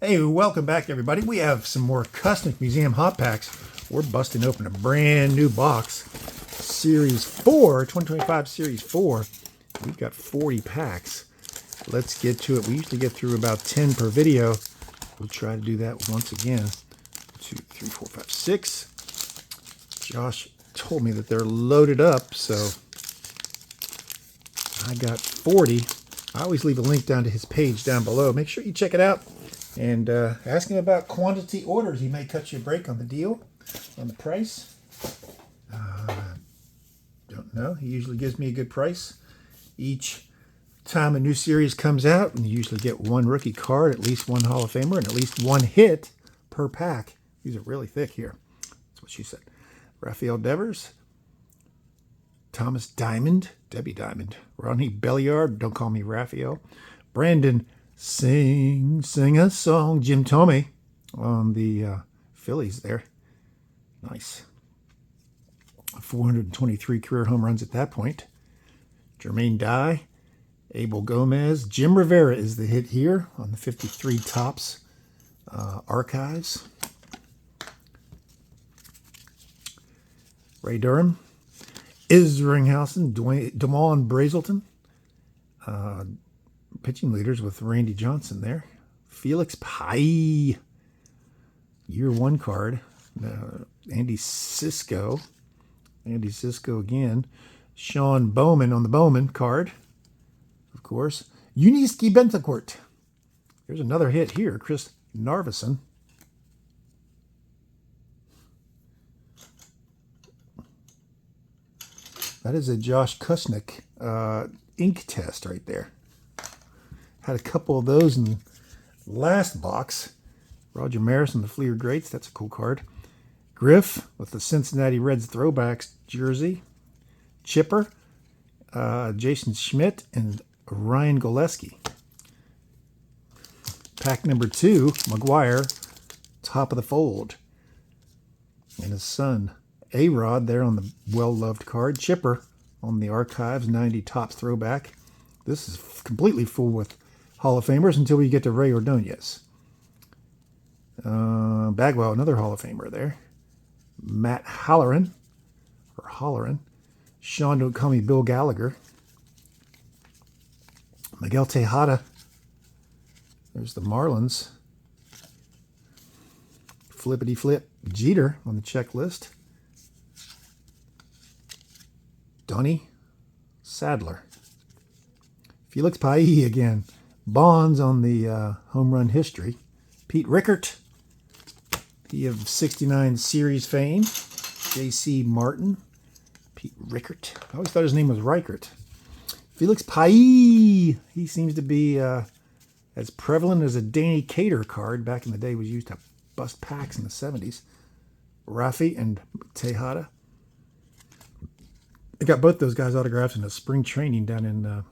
Hey, welcome back, everybody. We have some more Kusnick Museum Hot Packs. We're busting open a brand new box. Series 4, 2025 Series 4. We've got 40 packs. Let's get to it. We usually get through about 10 per video. We'll try to do that once again. 2, 3, 4, 5, 6. Josh told me that they're loaded up, so I got 40. I always leave a link down to his page down below. Make sure you check it out. And ask him about quantity orders. He may cut you a break on the deal, on the price. Don't know. He usually gives me a good price each time a new series comes out. And you usually get one rookie card, at least one Hall of Famer, and at least one hit per pack. These are really thick here. That's what she said. Rafael Devers, Thomas Diamond, Debbie Diamond, Ronnie Belliard, don't call me Raphael, Brandon Sing a song. Jim Thome on the Phillies there. Nice. 423 career home runs at that point. Jermaine Dye, Abel Gomez. Jim Rivera is the hit here on the 53 Topps archives. Ray Durham. Isringhausen. Damon Brazelton. Pitching leaders with Randy Johnson there. Felix Pie. Year 1 card. Andy Cisco. Andy Cisco again. Sean Bowman on the Bowman card. Of course. Yuniesky Bentecourt. Here's another hit here. Chris Narveson. That is a Josh Kusnick ink test right there. Had a couple of those in the last box. Roger Maris and the Fleer Greats. That's a cool card. Griff with the Cincinnati Reds throwbacks jersey. Chipper. Jason Schmidt and Ryan Goleski. Pack number 2. McGuire. Top of the fold. And his son. A-Rod there on the well-loved card. Chipper on the archives. 90 Topps throwback. This is completely full with Hall of Famers until we get to Ray Ordonez. Bagwell, another Hall of Famer there. Matt Halloran. Sean, don't call me Bill Gallagher. Miguel Tejada. There's the Marlins. Flippity flip. Jeter on the checklist. Donnie Sadler. Felix Pie again. Bonds on the home run history. Pete Rickert. He of 69 series fame. J.C. Martin. Pete Rickert. I always thought his name was Reichert. Felix Pie. He seems to be as prevalent as a Danny Cater card. Back in the day, was used to bust packs in the 70s. Rafi and Tejada. I got both those guys autographs in a spring training down in,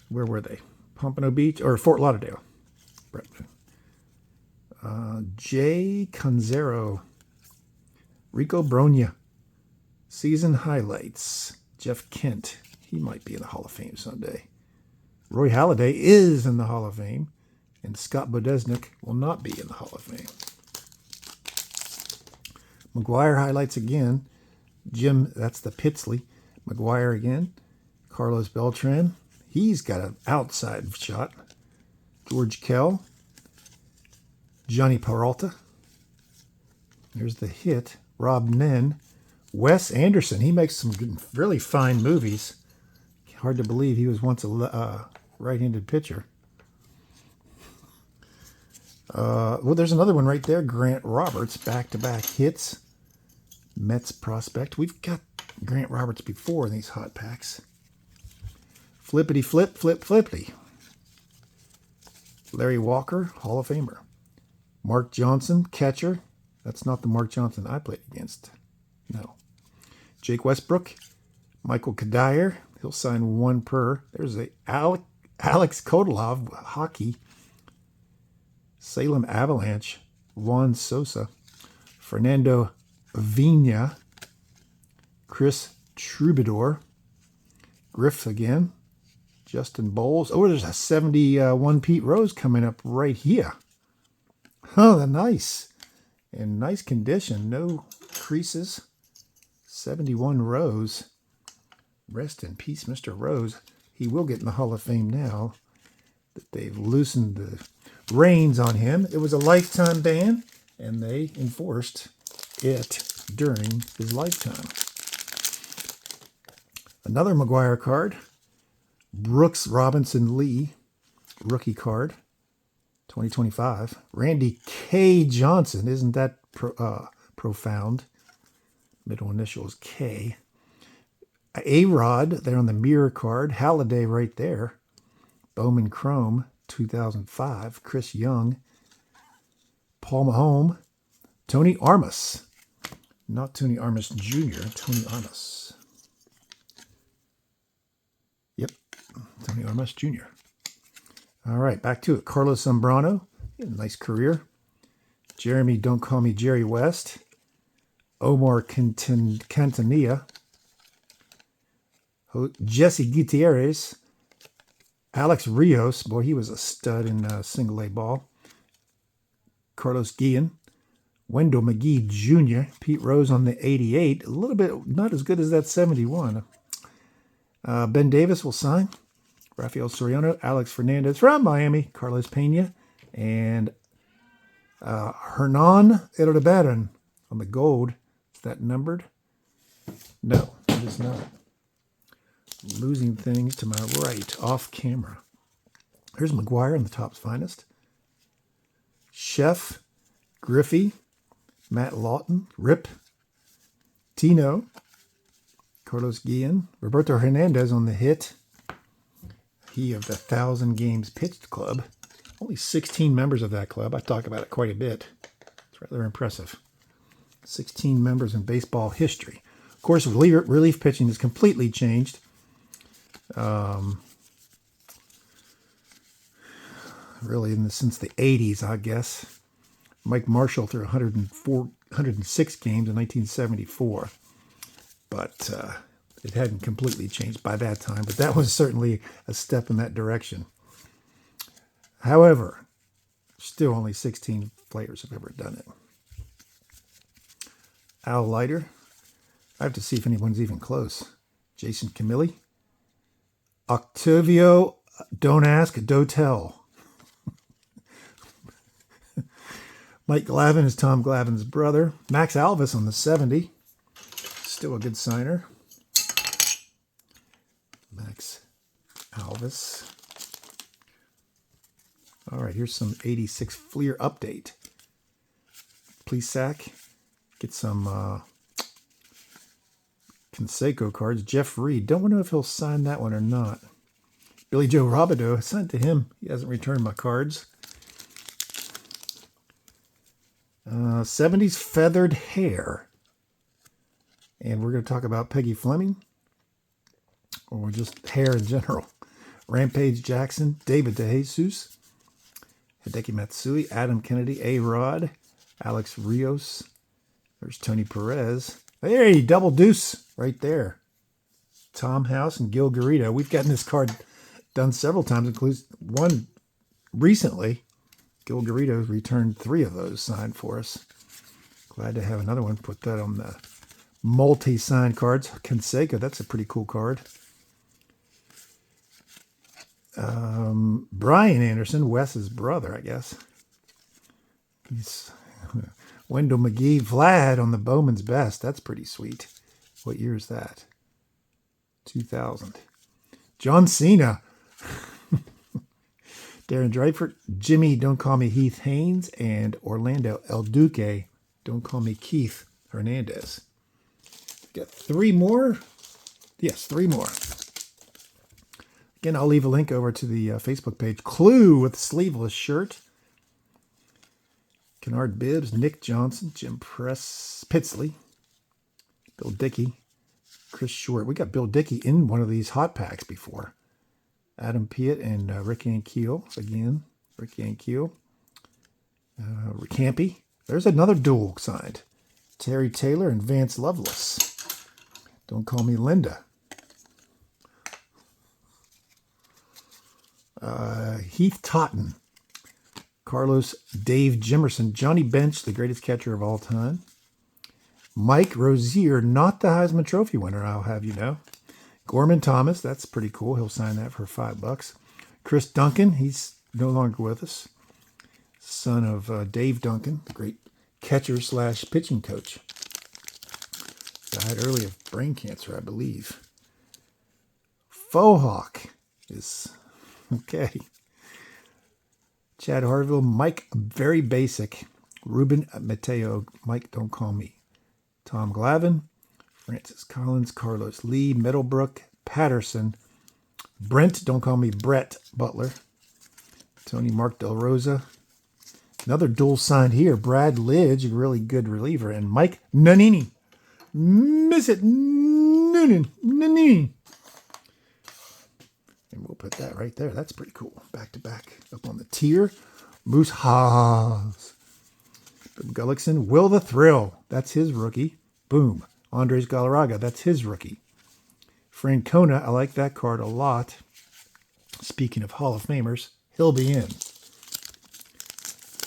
where were they? Pompano Beach or Fort Lauderdale. Jay Canzero. Rico Bronya. Season highlights. Jeff Kent. He might be in the Hall of Fame someday. Roy Halladay is in the Hall of Fame. And Scott Bodesnik will not be in the Hall of Fame. McGuire highlights again. Jim, that's the Pitsley. McGuire again. Carlos Beltran. He's got an outside shot. George Kell. Johnny Peralta. There's the hit. Rob Nen. Wes Anderson. He makes some really fine movies. Hard to believe he was once a right-handed pitcher. Well, there's another one right there. Grant Roberts. Back-to-back hits. Mets prospect. We've got Grant Roberts before in these hot packs. Flippity flip, flip, flippity. Larry Walker, Hall of Famer. Mark Johnson, catcher. That's not the Mark Johnson I played against. No. Jake Westbrook. Michael Kadire. He'll sign 1 per. There's a Alex Kodolov, hockey. Salem Avalanche. Juan Sosa. Fernando Vina. Chris Troubadour. Griff again. Justin Bowles. Oh, there's a 71 Pete Rose coming up right here. Oh, nice. In nice condition. No creases. 71 Rose. Rest in peace, Mr. Rose. He will get in the Hall of Fame now that they've loosened the reins on him. It was a lifetime ban, and they enforced it during his lifetime. Another McGuire card. Brooks Robinson Lee, rookie card, 2025. Randy K. Johnson, isn't that profound? Middle initials K. A-Rod, there on the mirror card. Halliday right there. Bowman Chrome, 2005. Chris Young. Paul Mahone. Tony Armas. Not Tony Armas Jr., Tony Armas. Yep, Tony Armas Jr. All right, back to it. Carlos Zambrano, nice career. Jeremy, don't call me Jerry West. Omar Cantanilla. Jesse Gutierrez. Alex Rios, boy, he was a stud in single A ball. Carlos Guillen. Wendell McGee Jr., Pete Rose on the 88. A little bit not as good as that 71. Ben Davis will sign. Rafael Soriano, Alex Fernandez from Miami, Carlos Pena, and Hernan Erdebaran on the gold. Is that numbered? No, it is not. Losing things to my right, off camera. Here's McGuire on the Topps Finest. Chef, Griffey, Matt Lawton, Rip, Tino, Carlos Guillen, Roberto Hernandez on the hit. He of the 1,000 Games Pitched Club. Only 16 members of that club. I talk about it quite a bit. It's rather impressive. 16 members in baseball history. Of course, relief pitching has completely changed. Really, since the 80s, I guess. Mike Marshall threw 106 games in 1974. But it hadn't completely changed by that time. But that was certainly a step in that direction. However, still only 16 players have ever done it. Al Leiter. I have to see if anyone's even close. Jason Camilli. Octavio, don't ask, don't tell. Mike Glavine is Tom Glavine's brother. Max Alvis on the 70. Still a good signer. Max Alvis. All right, here's some 86 Fleer update. Plesac. Get some Canseco cards. Jeff Reed. Don't know if he'll sign that one or not. Billy Joe Robideau. I sent to him. He hasn't returned my cards. 70s Feathered Hair. And we're going to talk about Peggy Fleming. Or just hair in general. Rampage Jackson. David DeJesus. Hideki Matsui. Adam Kennedy. A-Rod. Alex Rios. There's Tony Perez. Hey, double deuce right there. Tom House and Gil Garrido. We've gotten this card done several times, including one recently. Gil Garrido returned 3 of those signed for us. Glad to have another one. Put that on the multi-signed cards. Canseco, that's a pretty cool card. Brian Anderson, Wes's brother, I guess. He's Wendell McGee, Vlad on the Bowman's Best. That's pretty sweet. What year is that? 2000. John Cena. Darren Dreifert. Jimmy, don't call me Heath Haynes. And Orlando El Duque, don't call me Keith Hernandez. Got 3 more? Yes, 3 more. Again, I'll leave a link over to the Facebook page. Clue with sleeveless shirt. Kennard Bibbs, Nick Johnson, Jim Pitsley, Bill Dickey, Chris Short. We got Bill Dickey in one of these hot packs before. Adam Piet and Rick Ankiel. Again, Rick Ankiel. Campy. There's another duel signed. Terry Taylor and Vance Lovelace. Don't call me Linda. Heath Totten, Carlos Dave Jimerson, Johnny Bench, the greatest catcher of all time. Mike Rozier, not the Heisman Trophy winner, I'll have you know. Gorman Thomas, that's pretty cool. He'll sign that for $5. Chris Duncan, he's no longer with us. Son of Dave Duncan, the great catcher slash pitching coach. Died early of brain cancer, I believe. Faux Hawk is okay. Chad Harville, Mike Very Basic, Ruben Mateo, Mike Don't Call Me. Tom Glavine, Francis Collins, Carlos Lee, Middlebrook, Patterson, Brent, Don't Call Me Brett Butler, Tony Mark Del Rosa. Another dual signed here, Brad Lidge, a really good reliever, and Mike Nannini. Miss it, Nannini. And we'll put that right there. That's pretty cool. Back to back up on the tier. Moose Haas. Gullickson, Will the Thrill. That's his rookie. Boom. Andres Galarraga. That's his rookie. Francona. I like that card a lot. Speaking of Hall of Famers, he'll be in.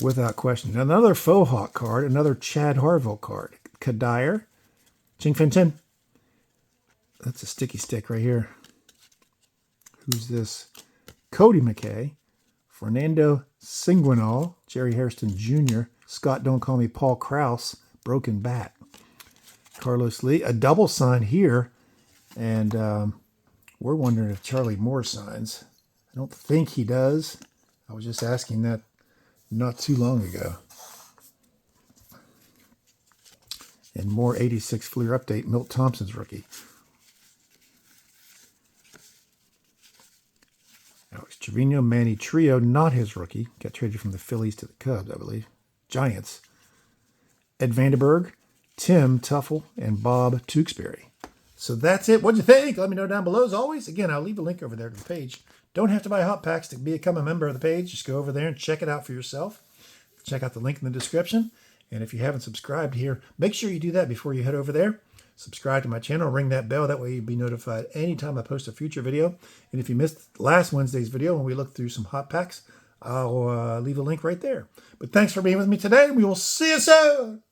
Without question. Another Faux Hawk card. Another Chad Harville card. Kadir. Ching Fin Chin. That's a sticky stick right here. Who's this? Cody McKay. Fernando Sanguinal. Jerry Hairston Jr. Scott Don't Call Me Paul Krause. Broken Bat. Carlos Lee. A double sign here. And we're wondering if Charlie Moore signs. I don't think he does. I was just asking that not too long ago. And more 86 Fleer update. Milt Thompson's rookie. Alex Trevino, Manny Trio, not his rookie. Got traded from the Phillies to the Cubs, I believe. Giants. Ed Vandenberg, Tim Tuffle, and Bob Tewksbury. So that's it. What'd you think? Let me know down below. As always, again, I'll leave a link over there to the page. Don't have to buy Hot Packs to become a member of the page. Just go over there and check it out for yourself. Check out the link in the description. And if you haven't subscribed here, make sure you do that before you head over there. Subscribe to my channel, ring that bell. That way you'll be notified anytime I post a future video. And if you missed last Wednesday's video when we looked through some Hot Packs, I'll leave a link right there. But thanks for being with me today. We will see you soon.